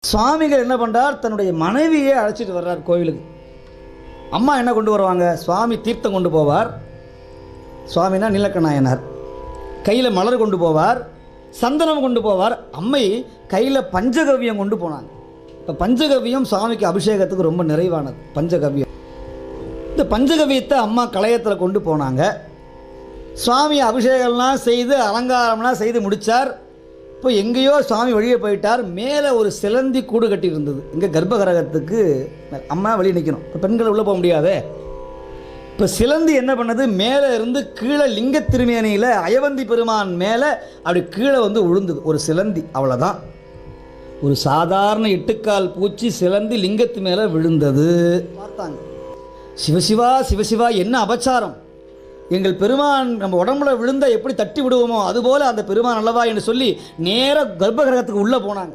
சுவாமிகள் என்ன பண்ணுறார், தன்னுடைய மனைவியை அழைச்சிட்டு வர்றார் கோவிலுக்கு. அம்மா என்ன கொண்டு வருவாங்க, சுவாமி தீர்த்தம் கொண்டு போவார். சுவாமினா நீலக்கநாயனார். கையில் மலர் கொண்டு போவார், சந்தனம் கொண்டு போவார். அம்மை கையில் பஞ்சகவ்யம் கொண்டு போனாங்க. இப்போ பஞ்சகவ்யம் சுவாமிக்கு அபிஷேகத்துக்கு ரொம்ப நிறைவானது. பஞ்சகவ்யம், இந்த பஞ்சகவ்யத்தை அம்மா களையத்தில் கொண்டு போனாங்க. சுவாமி அபிஷேகம்லாம் செய்து அலங்காரம்லாம் செய்து முடித்தார். இப்போ எங்கேயோ சுவாமி வெளியே போயிட்டார். மேலே ஒரு சிலந்தி கூடு கட்டி இருந்தது. இங்கே கர்ப்பகிரகத்துக்கு அம்மா வெளியே நிற்கணும். இப்போ பெண்களை உள்ளே போக முடியாதே. இப்போ சிலந்தி என்ன பண்ணது, மேலே இருந்து கீழே லிங்க திருமேனியில் அயவந்தி பெருமான் மேலே அப்படி கீழே வந்து விழுந்தது ஒரு சிலந்தி. அவ்வளோதான், ஒரு சாதாரண எட்டுக்கால் பூச்சி சிலந்தி லிங்கத்து மேலே விழுந்தது. பார்த்தாங்க, சிவசிவா சிவசிவா, என்ன அபச்சாரம்! எங்கள் பெருமான் நம்ம உடம்புல விழுந்தால் எப்படி தட்டி விடுவோமோ அதுபோல் அந்த பெருமான் அல்லவா என்று சொல்லி நேராக கர்ப்பகிரகத்துக்கு உள்ளே போனாங்க.